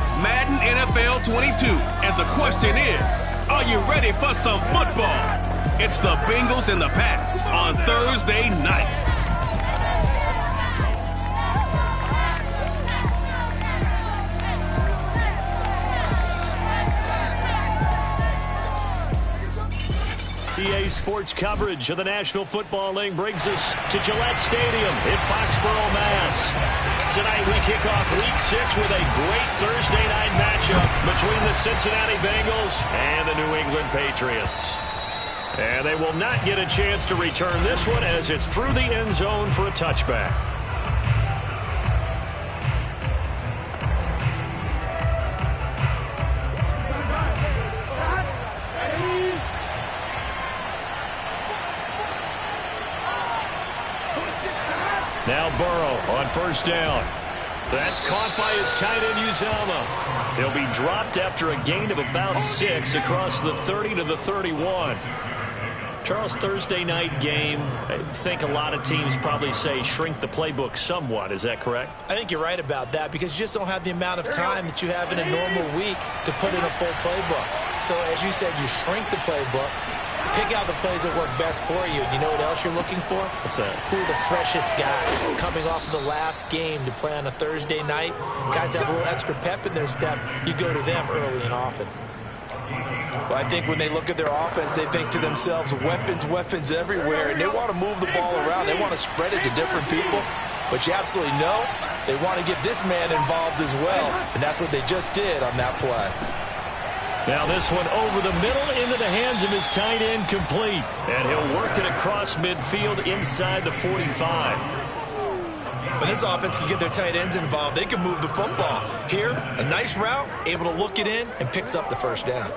It's Madden NFL 22, and the question is, are you ready for some football? It's the Bengals and the Pats on Thursday night. EA Sports coverage of the National Football League brings us to Gillette Stadium in Foxborough, Mass. Tonight we kick off Week 6 with a great Thursday night matchup between the Cincinnati Bengals and the New England Patriots. And they will not get a chance to return this one as it's through the end zone for a touchback. Now Burrow on first down. That's caught by his tight end, Uzama. He'll be dropped after a gain of about 6 across the 30 to the 31. Charles, Thursday night game, I think a lot of teams probably say shrink the playbook somewhat. Is that correct? I think you're right about that because you just don't have the amount of time that you have in a normal week to put in a full playbook. So as you said, you shrink the playbook. Pick out the plays that work best for you. You know what else you're looking for? What's that? Who are the freshest guys coming off of the last game to play on a Thursday night? Guys that have a little extra pep in their step. You go to them early and often. Well, I think when they look at their offense, they think to themselves, weapons everywhere, and they want to move the ball around. They want to spread it to different people. But you absolutely know they want to get this man involved as well, and that's what they just did on that play. Now this one over the middle into the hands of his tight end, complete. And he'll work it across midfield inside the 45. When this offense can get their tight ends involved, they can move the football. Here, a nice route, able to look it in, and picks up the first down.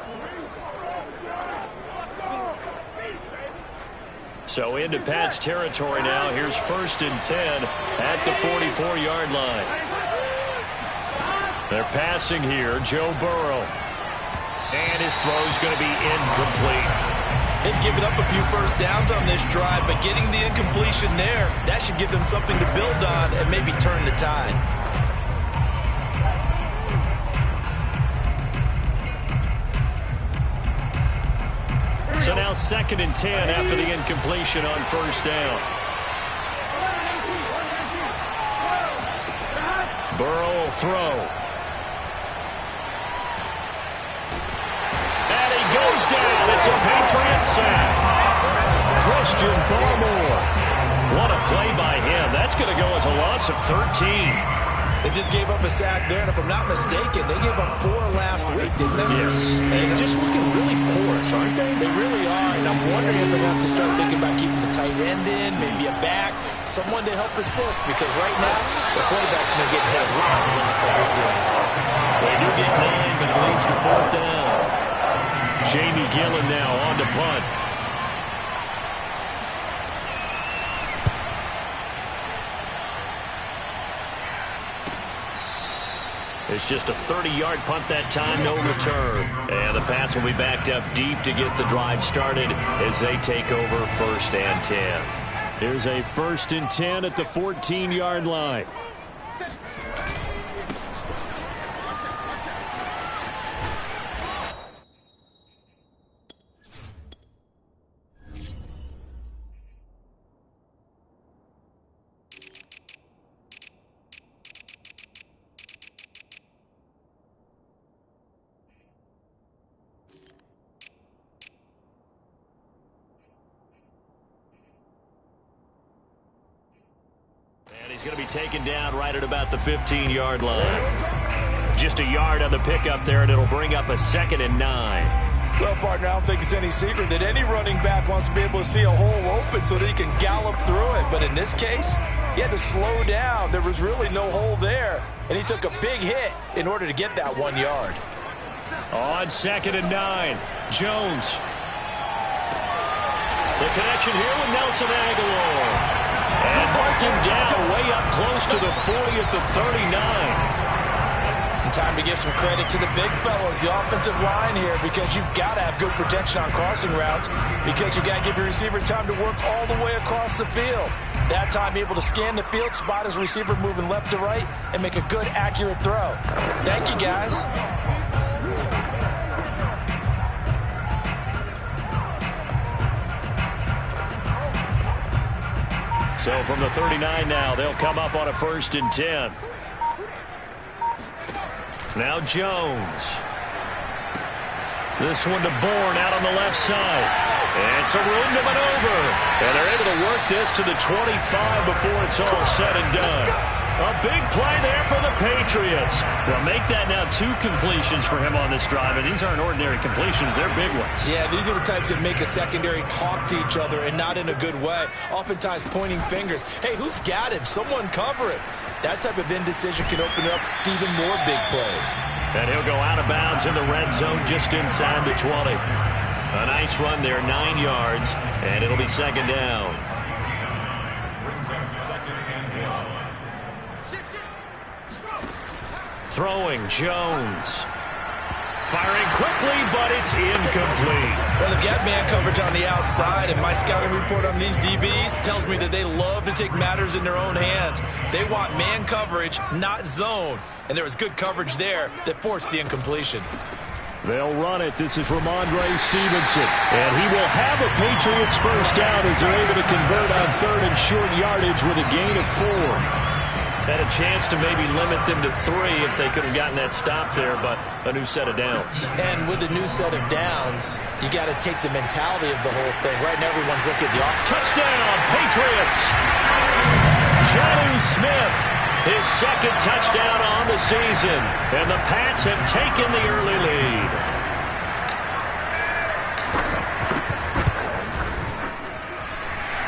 So into Pat's territory now. Here's 1st and 10 at the 44-yard line. They're passing here. Joe Burrow. And his throw's going to be incomplete. They've given up a few first downs on this drive, but getting the incompletion there, that should give them something to build on and maybe turn the tide. So now 2nd and 10 after the incompletion on first down. Burrow will throw. Goes down. It's a Patriot sack. Christian Barmore. What a play by him. That's going to go as a loss of 13. They just gave up a sack there, and if I'm not mistaken, they gave up 4 last week, didn't they? Yes. And just looking really porous, aren't they? They really are, and I'm wondering if they have to start thinking about keeping the tight end in, maybe a back, someone to help assist, because right now, the quarterback's been getting hit a lot in the last couple of games. They do get 9, but it leads to 4th down. Jamie Gillen now on to punt. It's just a 30-yard punt that time, no return. And the Pats will be backed up deep to get the drive started as they take over 1st and 10. Here's a 1st and 10 at the 14-yard line. He's going to be taken down right at about the 15-yard line. Just a yard on the pickup there, and it'll bring up a 2nd and 9. Well, partner, I don't think it's any secret that any running back wants to be able to see a hole open so that he can gallop through it. But in this case, he had to slow down. There was really no hole there, and he took a big hit in order to get that 1 yard. On 2nd and 9, Jones. The connection here with Nelson Aguilar. And mark him down way up close to the 40 at the 39. And time to give some credit to the big fellows, the offensive line here, because you've got to have good protection on crossing routes because you've got to give your receiver time to work all the way across the field. That time able to scan the field, spot his receiver moving left to right, and make a good, accurate throw. Thank you, guys. So from the 39 now, they'll come up on a 1st and 10. Now Jones. This one to Bourne out on the left side. And some room to maneuver. And they're able to work this to the 25 before it's all said and done. A big play there for the Patriots. They'll make that now 2 completions for him on this drive. And these aren't ordinary completions. They're big ones. Yeah, these are the types that make a secondary talk to each other and not in a good way. Oftentimes pointing fingers. Hey, who's got him? Someone cover it. That type of indecision can open up to even more big plays. And he'll go out of bounds in the red zone just inside the 20. A nice run there, 9 yards, and it'll be 2nd down. Throwing, Jones. Firing quickly, but it's incomplete. Well, they've got man coverage on the outside, and my scouting report on these DBs tells me that they love to take matters in their own hands. They want man coverage, not zone. And there was good coverage there that forced the incompletion. They'll run it. This is Ramondre Stevenson. And he will have a Patriots 1st down as they're able to convert on 3rd and short yardage with a gain of 4. Had a chance to maybe limit them to 3 if they could have gotten that stop there, but a new set of downs. And with a new set of downs, you got to take the mentality of the whole thing. Right now, everyone's looking at the touchdown, Patriots! Jonnu Smith, his 2nd touchdown on the season. And the Pats have taken the early lead.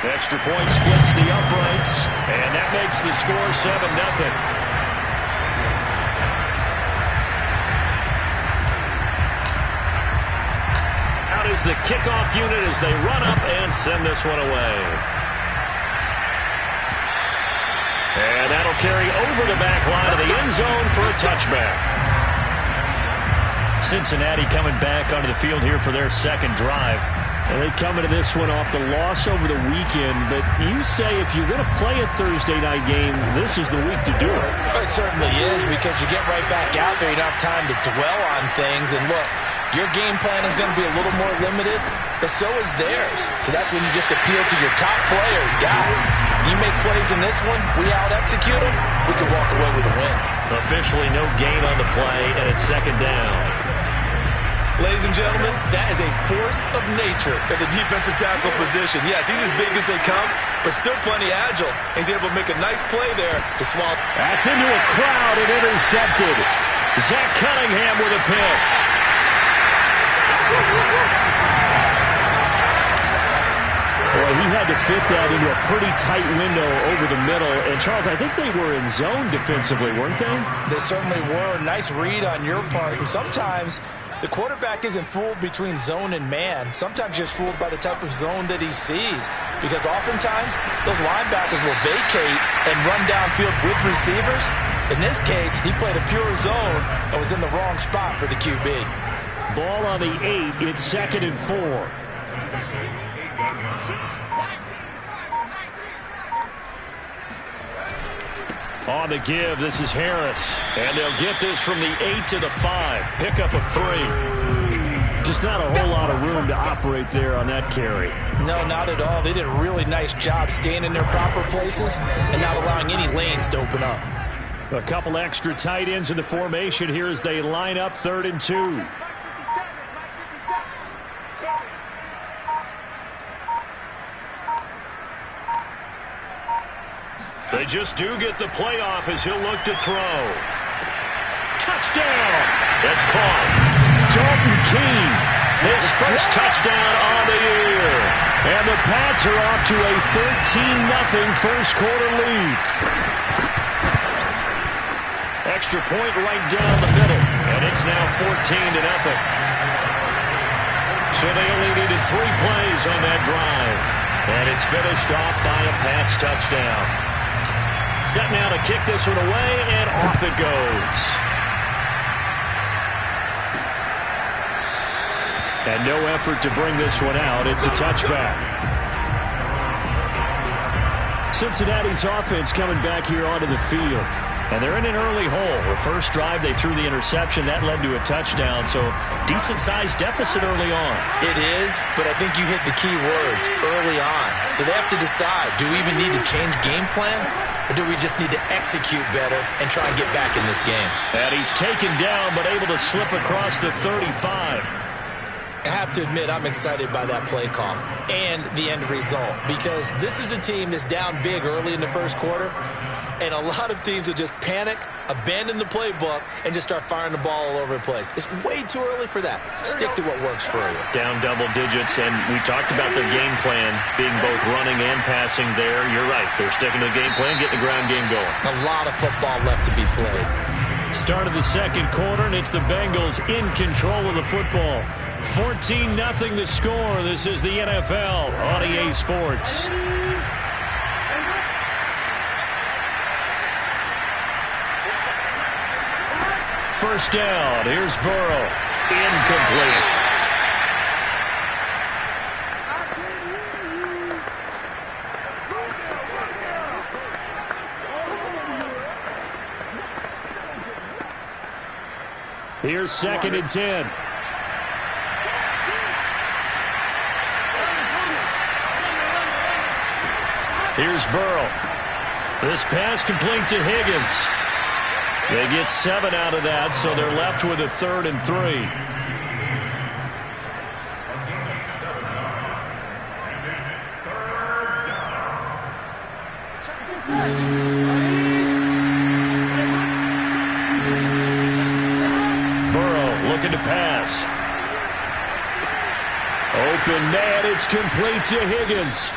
Extra point splits the uprights, and that makes the score 7-0. Out is the kickoff unit as they run up and send this one away. And that'll carry over the back line of the end zone for a touchback. Cincinnati coming back onto the field here for their 2nd drive. And they come into this one off the loss over the weekend. But you say if you're going to play a Thursday night game, this is the week to do it. Well, it certainly is, because you get right back out there. You don't have time to dwell on things. And look, your game plan is going to be a little more limited, but so is theirs. So that's when you just appeal to your top players. Guys, you make plays in this one, we out-execute them, we can walk away with a win. Officially no gain on the play, and it's 2nd down. Ladies and gentlemen, that is a force of nature at the defensive tackle position. Yes, he's as big as they come, but still plenty agile. He's able to make a nice play there to swallow. That's into a crowd and intercepted. Zach Cunningham with a pick. Well, he had to fit that into a pretty tight window over the middle. And, Charles, I think they were in zone defensively, weren't they? They certainly were. Nice read on your part. And sometimes the quarterback isn't fooled between zone and man. Sometimes just fooled by the type of zone that he sees. Because oftentimes, those linebackers will vacate and run downfield with receivers. In this case, he played a pure zone and was in the wrong spot for the QB. Ball on the 8. It's 2nd and 4. On the give, this is Harris. And they'll get this from the 8 to the 5. Pick up a 3. Just not a whole lot of room to operate there on that carry. No, not at all. They did a really nice job staying in their proper places and not allowing any lanes to open up. A couple extra tight ends in the formation here as they line up 3rd and 2. They just do get the playoff as he'll look to throw. Touchdown! That's caught. Dalton Keene, his first touchdown on the year. And the Pats are off to a 13-0 first quarter lead. Extra point right down the middle. And it's now 14-0. So they only needed 3 plays on that drive. And it's finished off by a Pats touchdown. Set now to kick this one away, and off it goes. And no effort to bring this one out. It's a touchback. Cincinnati's offense coming back here onto the field. And they're in an early hole. The first drive, they threw the interception. That led to a touchdown. So decent-sized deficit early on. It is, but I think you hit the key words, early on. So they have to decide, do we even need to change game plan? Or do we just need to execute better and try and get back in this game? And he's taken down, but able to slip across the 35. I have to admit, I'm excited by that play call and the end result, because this is a team that's down big early in the first quarter, and a lot of teams will just panic, abandon the playbook, and just start firing the ball all over the place. It's way too early for that. Stick to what works for you. Down double digits, and we talked about their game plan being both running and passing there. You're right. They're sticking to the game plan, getting the ground game going. A lot of football left to be played. Start of the second quarter, and it's the Bengals in control of the football. 14-0 the score. This is the NFL on EA Sports. First down. Here's Burrow. Incomplete. Here's 2nd and 10. Here's Burrow. This pass complete to Higgins. They get 7 out of that, so they're left with a 3rd and 3. Burrow looking to pass. Open man, it's complete to Higgins.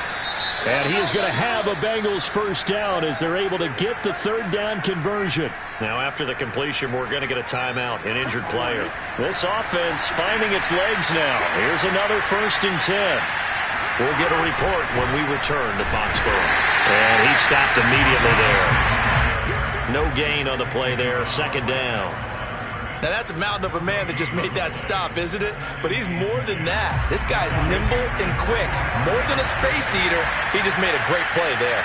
And he is going to have a Bengals first down as they're able to get the 3rd down conversion. Now after the completion, we're going to get a timeout, an injured player. This offense finding its legs now. Here's another 1st and 10. We'll get a report when we return to Foxborough. And he stopped immediately there. No gain on the play there, 2nd down. Now, that's a mountain of a man that just made that stop, isn't it? But he's more than that. This guy's nimble and quick. More than a space eater, he just made a great play there.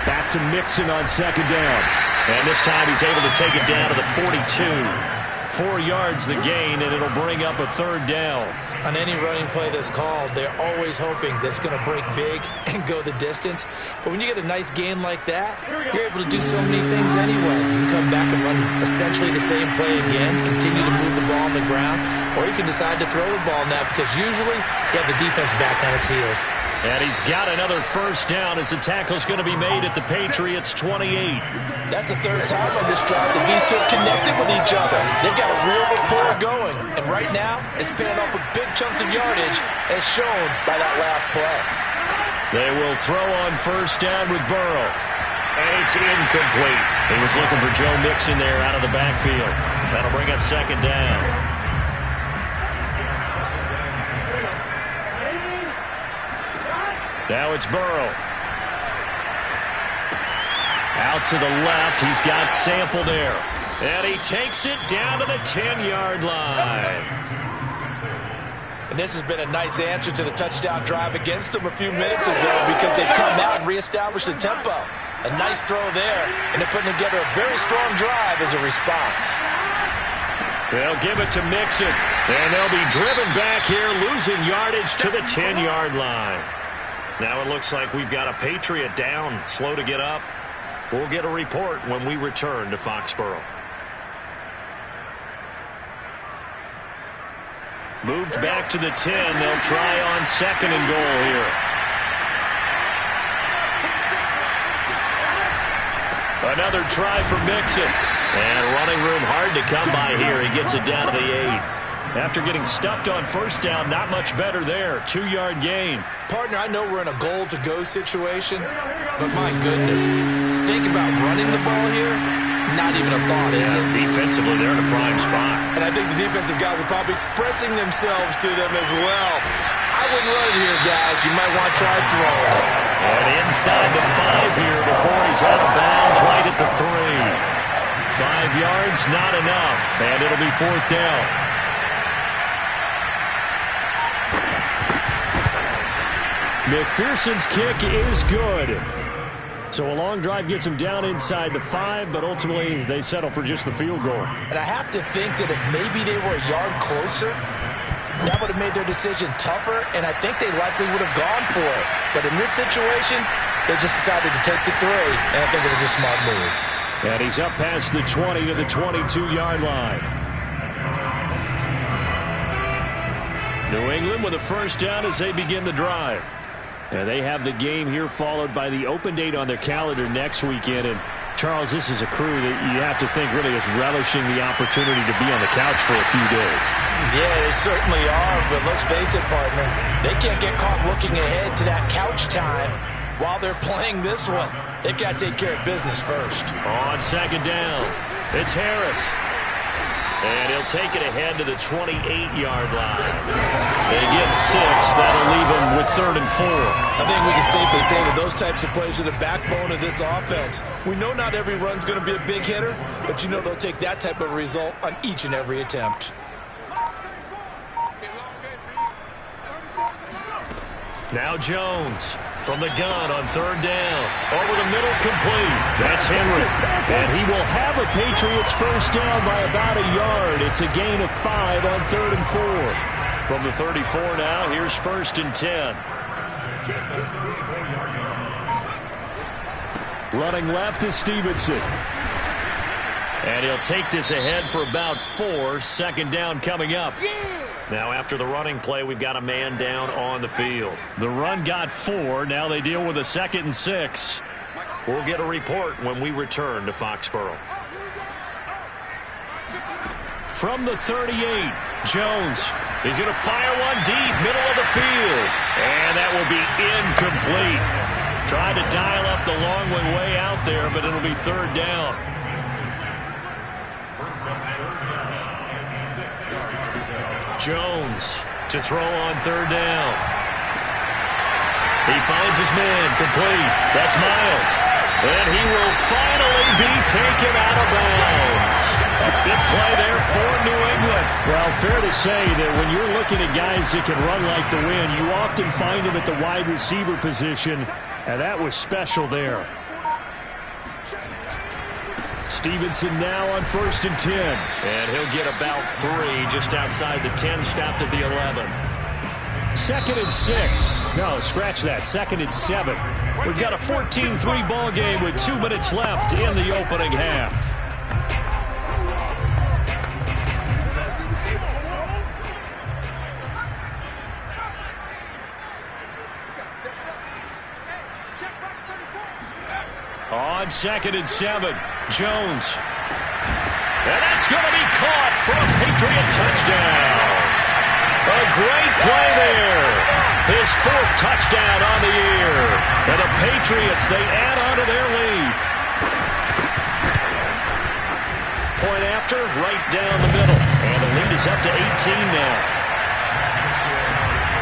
Back to Mixon on 2nd down. And this time he's able to take it down to the 42. 4 yards the gain, and it'll bring up a 3rd down. On any running play that's called, they're always hoping that it's going to break big and go the distance. But when you get a nice gain like that, you're able to do so many things anyway. You can come back and run essentially the same play again, continue to move the ball on the ground, or you can decide to throw the ball now because usually you have the defense back on its heels. And he's got another first down as the tackle's going to be made at the Patriots' 28. That's the 3rd time on this drive that these two are connected with each other. They've got a real rapport going. And right now, it's paying off with big chunks of yardage as shown by that last play. They will throw on first down with Burrow. And it's incomplete. He was looking for Joe Mixon there out of the backfield. That'll bring up 2nd down. Now it's Burrow. Out to the left. He's got Sample there. And he takes it down to the 10-yard line. And this has been a nice answer to the touchdown drive against them a few minutes ago because they've come out and reestablished the tempo. A nice throw there, and they're putting together a very strong drive as a response. They'll give it to Mixon, and they'll be driven back here, losing yardage to the 10-yard line. Now it looks like we've got a Patriot down, slow to get up. We'll get a report when we return to Foxborough. Moved back to the 10. They'll try on 2nd and goal here. Another try for Mixon. And running room hard to come by here. He gets it down to the 8. After getting stuffed on first down, not much better there. 2-yard gain. Partner, I know we're in a goal-to-go situation, but my goodness, think about running the ball here. Not even a thought, is it? Defensively, they're in a prime spot. And I think the defensive guys are probably expressing themselves to them as well. I wouldn't run it here, guys. You might want to try throwing it. And inside the 5 here before he's out of bounds right at the 3. 5 yards, not enough, and it'll be 4th down. McPherson's kick is good. So a long drive gets them down inside the 5, but ultimately they settle for just the field goal. And I have to think that if maybe they were a yard closer, that would have made their decision tougher, and I think they likely would have gone for it. But in this situation, they just decided to take the 3, and I think it was a smart move. And he's up past the 20 to the 22-yard line. New England with a first down as they begin the drive. And they have the game here followed by the open date on their calendar next weekend. And, Charles, this is a crew that you have to think really is relishing the opportunity to be on the couch for a few days. Yeah, they certainly are, but let's face it, partner. They can't get caught looking ahead to that couch time while they're playing this one. They've got to take care of business first. On second down, it's Harris. And he'll take it ahead to the 28-yard line. They get 6. That'll leave them with 3rd and 4. I think we can safely say that those types of plays are the backbone of this offense. We know not every run's going to be a big hitter, but you know they'll take that type of result on each and every attempt. Now Jones from the gun on 3rd down. Over the middle, complete. That's Henry. And he will have a Patriots first down by about a yard. It's a gain of 5 on 3rd and 4. From the 34 now, here's 1st and 10. Running left is Stevenson. And he'll take this ahead for about 4. 2nd down coming up. Now after the running play, we've got a man down on the field. The run got 4. Now they deal with a 2nd and 6. We'll get a report when we return to Foxborough. From the 38, Jones. He's going to fire one deep, middle of the field. And that will be incomplete. Tried to dial up the long way out there, but it'll be 3rd down. Jones to throw on 3rd down. He finds his man, complete. That's Miles. And he will finally be taken out of bounds. A big play there for New England. Well, fair to say that when you're looking at guys that can run like the wind, you often find them at the wide receiver position, and that was special there. Stevenson now on 1st and 10. And he'll get about 3 just outside the 10, stopped at the 11. 2nd and 6. No, scratch that. 2nd and 7. We've got a 14-3 ball game with 2 minutes left in the opening half. On 2nd and 7, Jones. And that's going to be caught for a Patriot touchdown. A great play there. His 4th touchdown on the year. And the Patriots, they add on to their lead. Point after, right down the middle. And the lead is up to 18 now.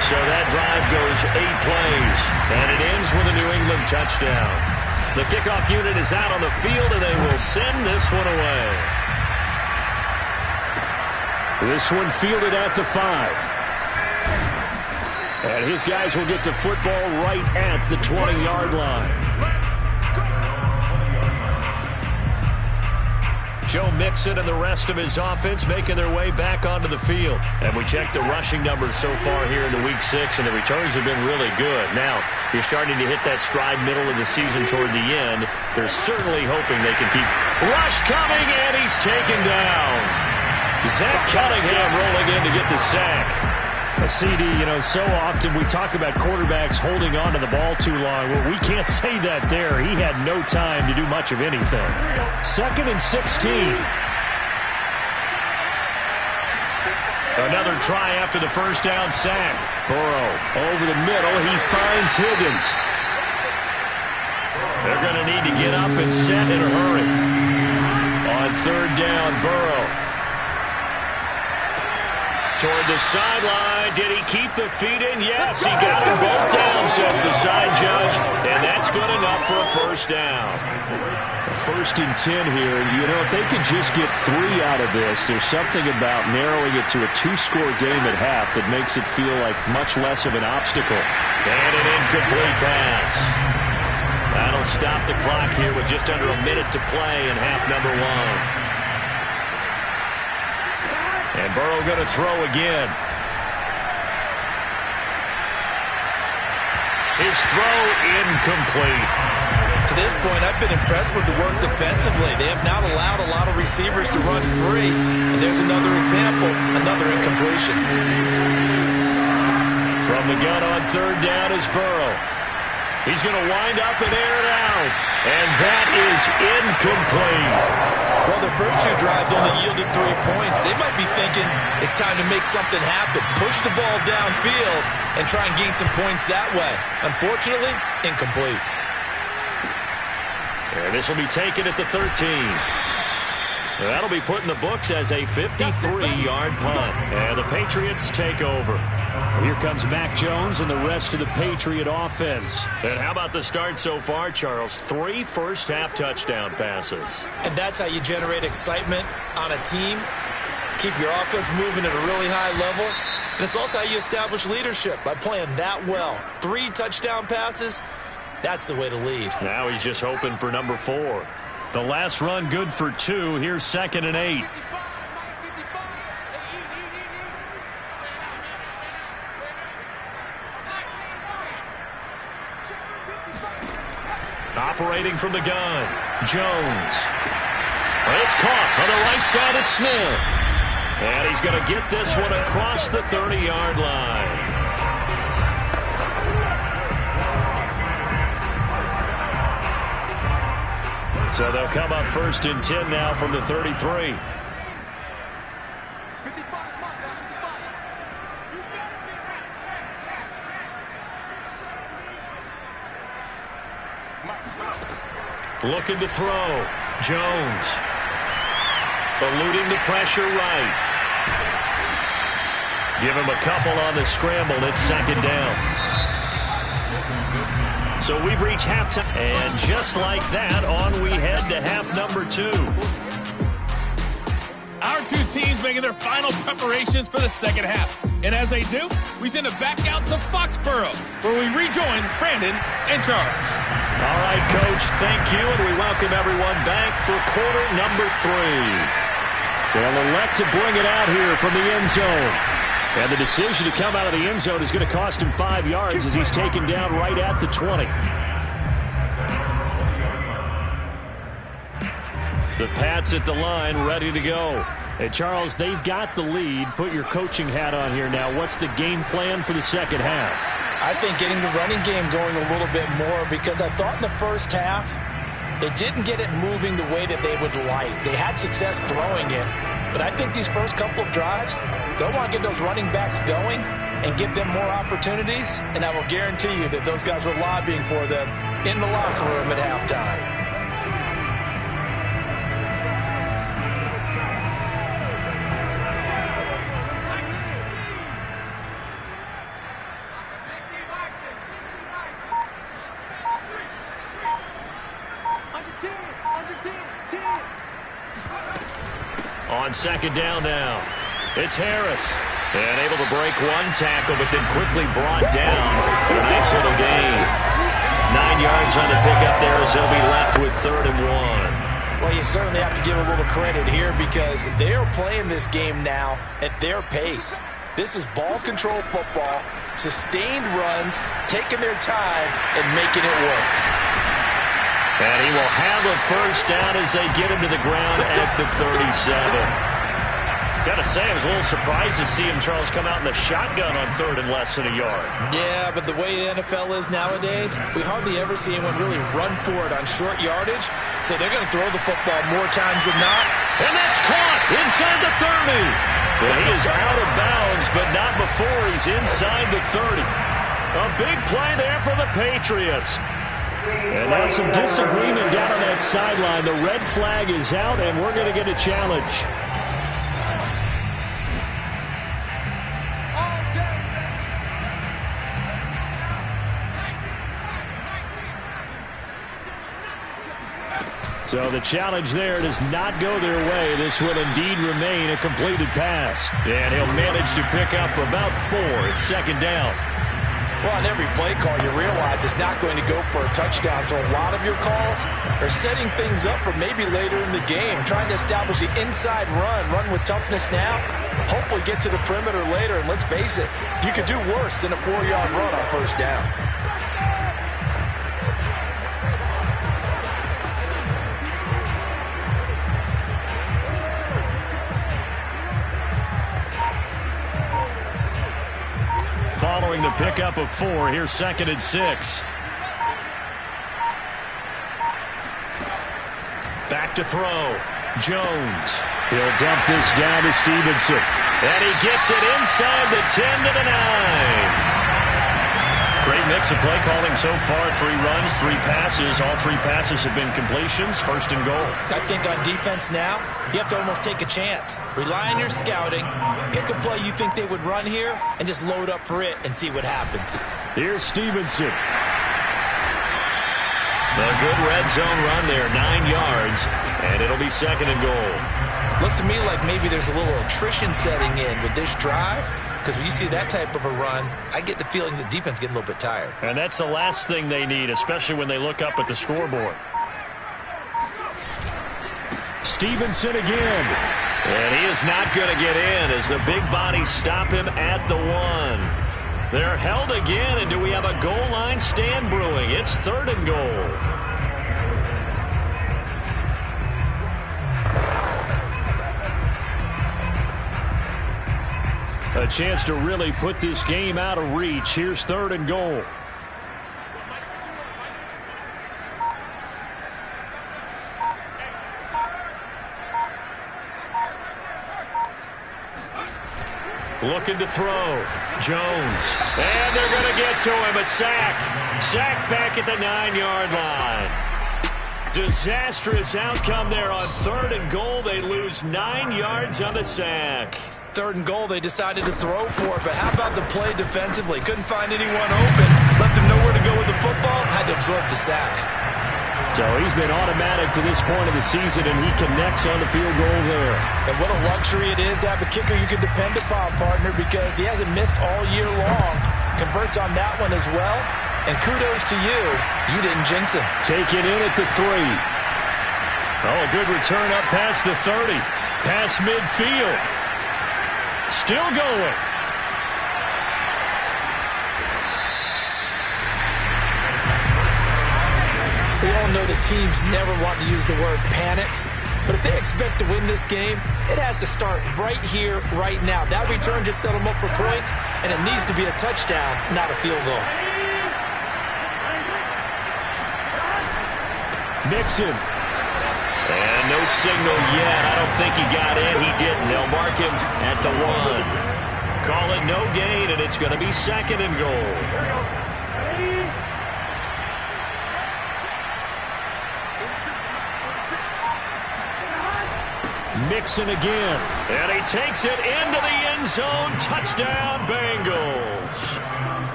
So that drive goes 8 plays. And it ends with a New England touchdown. The kickoff unit is out on the field, and they will send this one away. This one fielded at the 5. And his guys will get the football right at the 20-yard line. Joe Mixon and the rest of his offense making their way back onto the field. And we check the rushing numbers so far here into Week 6, and the returns have been really good. Now, you're starting to hit that stride middle of the season toward the end. They're certainly hoping they can keep. Rush coming, and he's taken down. Zach Cunningham rolling in to get the sack. CD, you know, so often we talk about quarterbacks holding on to the ball too long. Well, we can't say that there. He had no time to do much of anything. 2nd and 16. Another try after the first down sack. Burrow over the middle. He finds Higgins. They're going to need to get up and set in a hurry. On 3rd down, Burrow. Toward the sideline. Did he keep the feet in? Yes, he got them both down, says the side judge. And that's good enough for a first down. 1st and 10 here. You know, if they could just get 3 out of this, there's something about narrowing it to a 2-score game at half that makes it feel like much less of an obstacle. And an incomplete pass. That'll stop the clock here with just under a minute to play in half number 1. And Burrow going to throw again. His throw incomplete. To this point, I've been impressed with the work defensively. They have not allowed a lot of receivers to run free. And there's another example, another incompletion. From the gun on 3rd down is Burrow. He's going to wind up and air it out. And that is incomplete. Well, their first 2 drives only yielded 3 points. They might be thinking it's time to make something happen. Push the ball downfield and try and gain some points that way. Unfortunately, incomplete. And this will be taken at the 13. That'll be put in the books as a 53-yard punt. And the Patriots take over. Here comes Mac Jones and the rest of the Patriot offense. And how about the start so far, Charles? 3 first-half touchdown passes. And that's how you generate excitement on a team. Keep your offense moving at a really high level. And it's also how you establish leadership, by playing that well. 3 touchdown passes, that's the way to lead. Now he's just hoping for number 4. The last run good for 2. Here's 2nd and 8. Operating from the gun, Jones. It's caught on the right side at Smith. And he's going to get this one across the 30-yard line. So they'll come up 1st and 10 now from the 33. Looking to throw. Jones. Eluding the pressure right. Give him a couple on the scramble. It's 2nd down. So we've reached halftime. And just like that, on we head to half number 2. Our 2 teams making their final preparations for the second half. And as they do, we send it back out to Foxborough, where we rejoin Brandon and Charles. All right, Coach, thank you, and we welcome everyone back for quarter number 3. They'll elect to bring it out here from the end zone. And the decision to come out of the end zone is going to cost him 5 yards as he's taken down right at the 20. The Pats at the line, ready to go. Hey, Charles, they've got the lead. Put your coaching hat on here now. What's the game plan for the second half? I think getting the running game going a little bit more, because I thought in the first half they didn't get it moving the way that they would like. They had success throwing it, but I think these first couple of drives, they'll want to get those running backs going and give them more opportunities, and I will guarantee you that those guys were lobbying for them in the locker room at halftime. On 2nd down now, it's Harris. And able to break 1 tackle, but then quickly brought down. A nice little gain. 9 yards on the pickup there as they'll be left with 3rd and 1. Well, you certainly have to give a little credit here, because they are playing this game now at their pace. This is ball control football, sustained runs, taking their time, and making it work. And he will have a first down as they get him to the ground at the 37. Got to say, I was a little surprised to see him, Charles, come out in the shotgun on 3rd and less than a yard. Yeah, but the way the NFL is nowadays, we hardly ever see anyone really run for it on short yardage. So they're going to throw the football more times than not. And that's caught inside the 30. Well, he is out of bounds, but not before he's inside the 30. A big play there for the Patriots. And now some disagreement down on that sideline. The red flag is out, and we're going to get a challenge. So the challenge there does not go their way. This will indeed remain a completed pass. And he'll manage to pick up about 4. It's second down. Well, on every play call, you realize it's not going to go for a touchdown. So a lot of your calls are setting things up for maybe later in the game, trying to establish the inside run with toughness now, hopefully get to the perimeter later. And let's face it, you could do worse than a 4-yard run on first down. Following the pickup of 4, here's second and 6. Back to throw. Jones. He'll dump this down to Stevenson. And he gets it inside the 10 to the 9. Great mix of play calling so far. 3 runs, 3 passes. All 3 passes have been completions. First and goal. I think on defense now, you have to almost take a chance. Rely on your scouting. Pick a play you think they would run here and just load up for it and see what happens. Here's Stevenson. A good red zone run there, 9 yards, and it'll be second and goal. Looks to me like maybe there's a little attrition setting in with this drive, because when you see that type of a run, I get the feeling the defense getting a little bit tired. And that's the last thing they need, especially when they look up at the scoreboard. Stevenson again. And he is not going to get in as the big bodies stop him at the 1. They're held again, and do we have a goal line stand brewing? It's third and goal. A chance to really put this game out of reach. Here's third and goal. Looking to throw. Jones. And they're going to get to him. A sack. Sack back at the 9-yard line. Disastrous outcome there on third and goal. They lose 9 yards on the sack. Third and goal, they decided to throw for it, but how about the play defensively? Couldn't find anyone open. Left him nowhere to go with the football. Had to absorb the sack. So he's been automatic to this point of the season, and he connects on the field goal there. And what a luxury it is to have a kicker you can depend upon, partner, because he hasn't missed all year long. Converts on that one as well. And kudos to you. You didn't jinx him. Take it in at the 3. Oh, a good return up past the 30. Past midfield. Still going. We all know that teams never want to use the word panic, but if they expect to win this game, it has to start right here, right now. That return just set them up for points, and it needs to be a touchdown, not a field goal. Mixon. And no signal yet. I don't think he got in. He didn't. They'll mark him at the 1. Call it no gain, and it's going to be second and goal. Mixon again. And he takes it into the end zone. Touchdown, Bengals.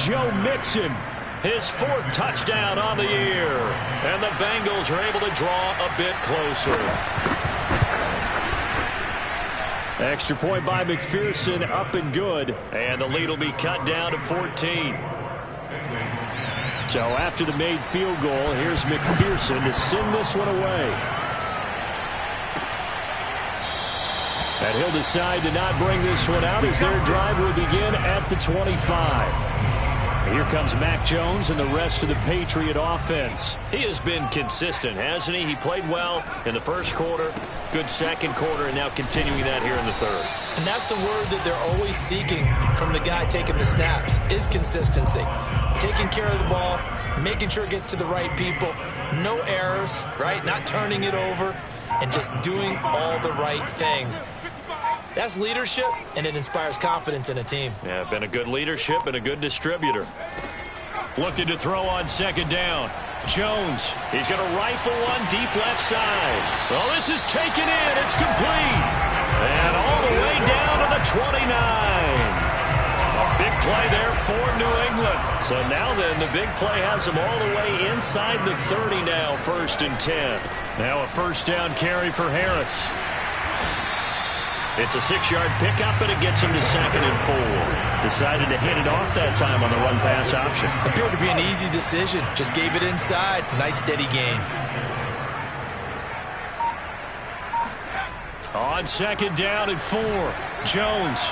Joe Mixon, his 4th touchdown on the year. And the Bengals are able to draw a bit closer. Extra point by McPherson, up and good. And the lead will be cut down to 14. So after the made field goal, here's McPherson to send this one away. And he'll decide to not bring this one out as their drive will begin at the 25. Here comes Mac Jones and the rest of the Patriot offense. He has been consistent, hasn't he? He played well in the first quarter, good second quarter, and now continuing that here in the third. And that's the word that they're always seeking from the guy taking the snaps, is consistency. Taking care of the ball, making sure it gets to the right people, no errors, right? Not turning it over, and just doing all the right things. That's leadership, and it inspires confidence in a team. Yeah, been a good leadership and a good distributor. Looking to throw on second down. Jones, he's going to rifle one deep left side. Well, this is taken in. It's complete. And all the way down to the 29. A big play there for New England. So now then, the big play has them all the way inside the 30 now, 1st and 10. Now a first down carry for Harris. It's a 6-yard pickup, and it gets him to 2nd and 4. Decided to hand it off that time on the run-pass option. Appeared to be an easy decision. Just gave it inside. Nice steady gain. On 2nd down and 4. Jones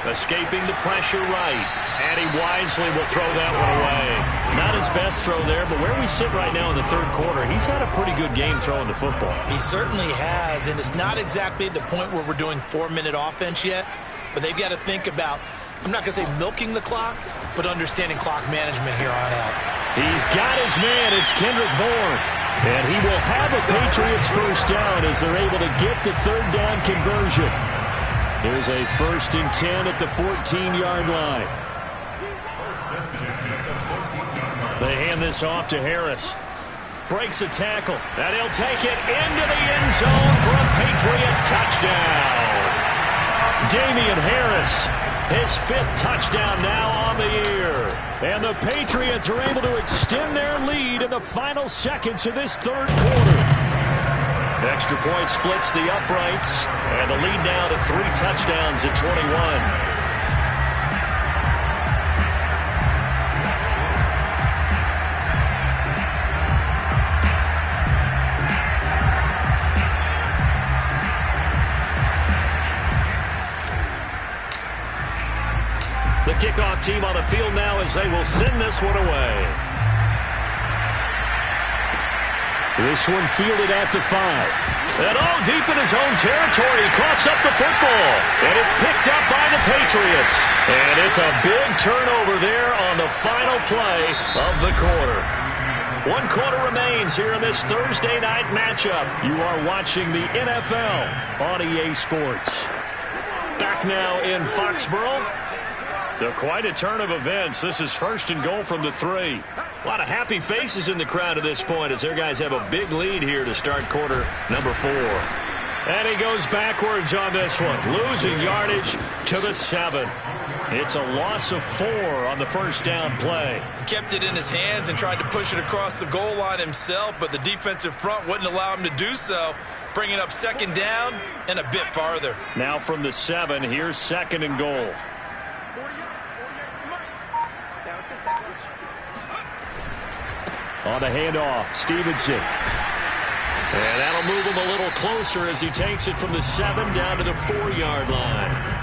escaping the pressure right. And he wisely will throw that one away. Not his best throw there, but where we sit right now in the 3rd quarter, he's had a pretty good game throwing the football. He certainly has, and it's not exactly at the point where we're doing 4-minute offense yet, but they've got to think about, I'm not going to say milking the clock, but understanding clock management here on out. He's got his man. It's Kendrick Bourne. And he will have a Patriots first down as they're able to get the 3rd down conversion. There's a 1st and 10 at the 14-yard line. They hand this off to Harris. Breaks a tackle. And he'll take it into the end zone for a Patriot touchdown. Damian Harris, his 5th touchdown now on the year. And the Patriots are able to extend their lead in the final seconds of this 3rd quarter. Extra point splits the uprights. And the lead now to 3 touchdowns at 21. The kickoff team on the field now as they will send this one away. This one fielded at the 5. And all deep in his own territory, he coughs up the football. And it's picked up by the Patriots. And it's a big turnover there on the final play of the quarter. 1 quarter remains here in this Thursday night matchup. You are watching the NFL on EA Sports. Back now in Foxborough. Quite a turn of events. This is 1st and goal from the 3. A lot of happy faces in the crowd at this point as their guys have a big lead here to start quarter number 4. And he goes backwards on this one, losing yardage to the 7. It's a loss of 4 on the first down play. He kept it in his hands and tried to push it across the goal line himself, but the defensive front wouldn't allow him to do so, bringing up 2nd down and a bit farther. Now from the 7, here's 2nd and goal. On the handoff, Stevenson. And that'll move him a little closer as he takes it from the 7 down to the 4-yard line.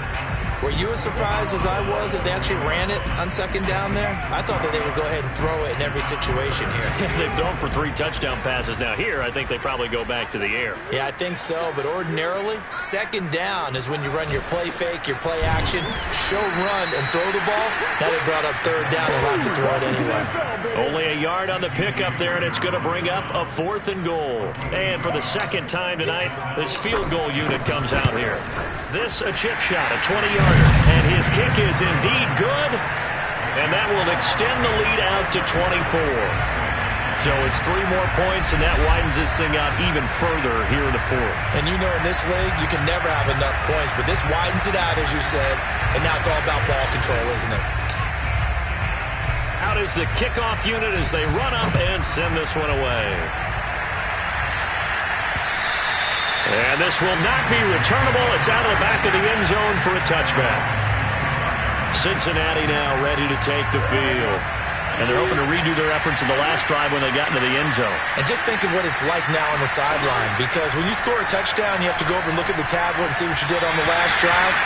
Were you as surprised as I was that they actually ran it on 2nd down there? I thought that they would go ahead and throw it in every situation here. They've thrown for 3 touchdown passes now. Here, I think they probably go back to the air. Yeah, I think so. But ordinarily, 2nd down is when you run your play fake, your play action, show run, and throw the ball. Now they brought up 3rd down and allowed to throw it anyway. Only a yard on the pickup there, and it's going to bring up a 4th and goal. And for the 2nd time tonight, this field goal unit comes out here. This a chip shot, a 20-yarder. And his kick is indeed good. And that will extend the lead out to 24. So it's 3 more points, and that widens this thing out even further here in the 4th. And you know in this league, you can never have enough points. But this widens it out, as you said. And now it's all about ball control, isn't it? Out is the kickoff unit as they run up and send this one away. And this will not be returnable. It's out of the back of the end zone for a touchback. Cincinnati now ready to take the field. And they're hoping to redo their efforts in the last drive when they got into the end zone. And just think of what it's like now on the sideline. Because when you score a touchdown, you have to go over and look at the tablet and see what you did on the last drive.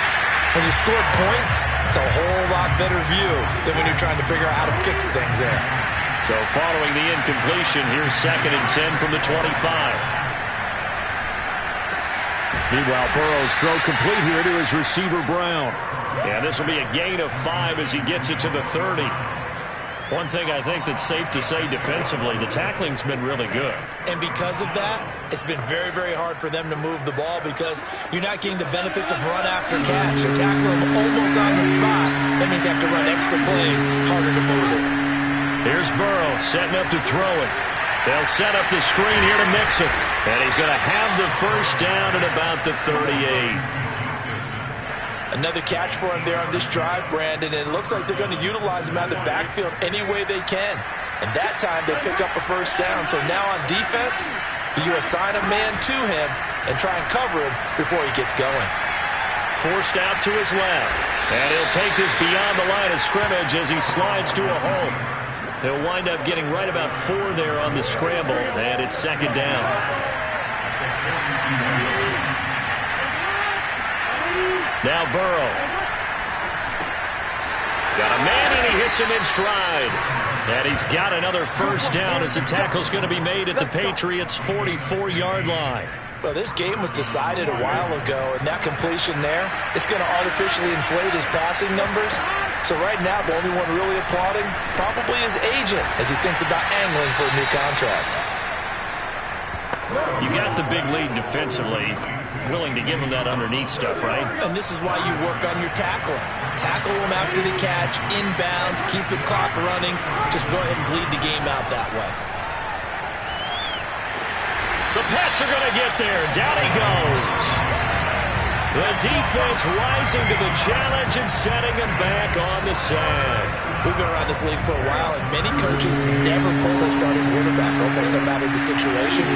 When you score points, it's a whole lot better view than when you're trying to figure out how to fix things there. So following the incompletion, here's 2nd and 10 from the 25. Meanwhile, Burrow's throw complete here to his receiver, Brown. And this will be a gain of 5 as he gets it to the 30. One thing I think that's safe to say defensively, the tackling's been really good. And because of that, it's been very, very hard for them to move the ball because you're not getting the benefits of run after catch. They're tackling them almost on the spot. That means they have to run extra plays, harder to move it. Here's Burrow setting up to throw it. They'll set up the screen here to mix it. And he's going to have the first down at about the 38. Another catch for him there on this drive, Brandon, and it looks like they're going to utilize him out of the backfield any way they can. And that time they pick up a first down. So now on defense, Do you assign a man to him and try and cover him before he gets going? Forced out to his left. And he'll take this beyond the line of scrimmage as he slides to a hole. He'll wind up getting right about 4 there on the scramble, and it's second down. Now Burrow. Got a man, and he hits him in stride. And he's got another first down as the tackle's going to be made at the Patriots' 44-yard line. Well, this game was decided a while ago, and that completion there is going to artificially inflate his passing numbers. So right now, the only one really applauding probably his agent as he thinks about angling for a new contract. You got the big lead defensively, willing to give him that underneath stuff, right? And this is why you work on your tackling. Tackle him after the catch, inbounds, keep the clock running. Just go ahead and bleed the game out that way. The Pats are going to get there. Down he goes. The defense rising to the challenge and setting him back on the side. We've been around this league for a while, and many coaches never pull their starting quarterback, almost no matter the situation.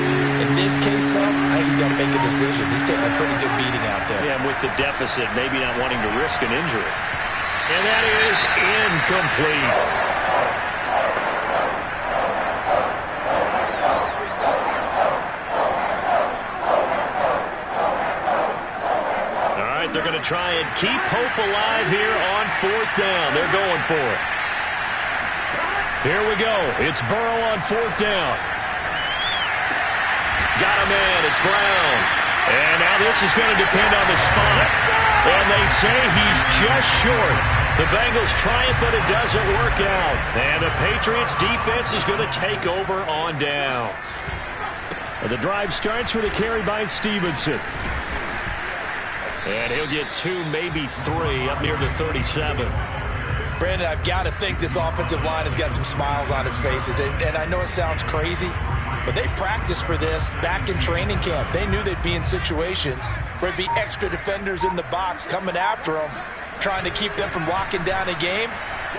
In this case, though, I think he's got to make a decision. He's taking a pretty good beating out there. Yeah, and with the deficit, maybe not wanting to risk an injury. And that is incomplete. They're going to try and keep hope alive here on 4th down. They're going for it. Here we go. It's Burrow on 4th down. Got a man. It's Brown. And now this is going to depend on the spot. And they say he's just short. The Bengals try it, but it doesn't work out. And the Patriots defense is going to take over on down. And the drive starts with a carry by Stevenson. And he'll get 2, maybe 3, up near the 37. Brandon, I've got to think this offensive line has got some smiles on its faces. And I know it sounds crazy, but they practiced for this back in training camp. They knew they'd be in situations where there'd be extra defenders in the box coming after them, trying to keep them from locking down a game.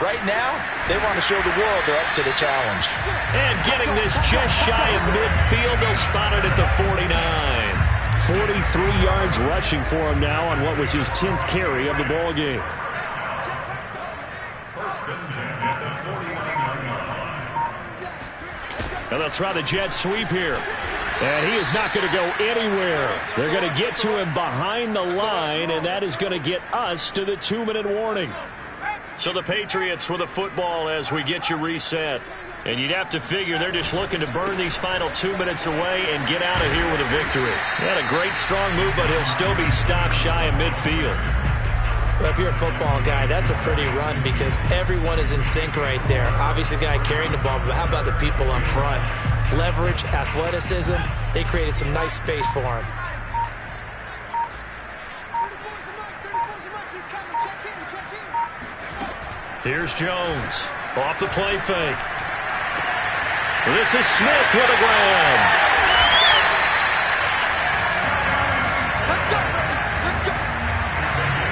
Right now, they want to show the world they're up to the challenge. And getting this just shy of midfield, they'll spot it at the 49. 43 yards rushing for him now on what was his 10th carry of the ball game. And they'll try the jet sweep here. And he is not going to go anywhere. They're going to get to him behind the line, and that is going to get us to the 2-minute warning. So the Patriots with the football as we get you reset. And you'd have to figure they're just looking to burn these final 2 minutes away and get out of here with a victory. He had a great strong move, but he'll still be stopped shy of midfield. Well, if you're a football guy, that's a pretty run because everyone is in sync right there. Obviously, the guy carrying the ball, but how about the people up front? Leverage, athleticism, they created some nice space for him. Here's Jones off the play fake. This is Smith with a grab.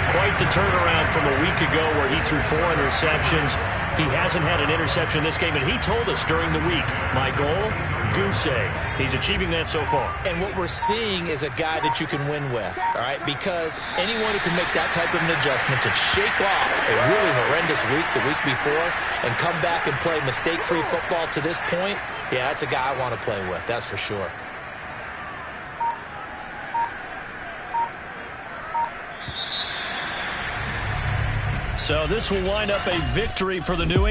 Quite the turnaround from a week ago where he threw 4 interceptions. He hasn't had an interception this game, and he told us during the week, my goal, goose egg. He's achieving that so far. And what we're seeing is a guy that you can win with, all right? Because anyone who can make that type of an adjustment to shake off a really horrendous week the week before and come back and play mistake-free football to this point, yeah, that's a guy I want to play with, that's for sure. So this will wind up a victory for the New England.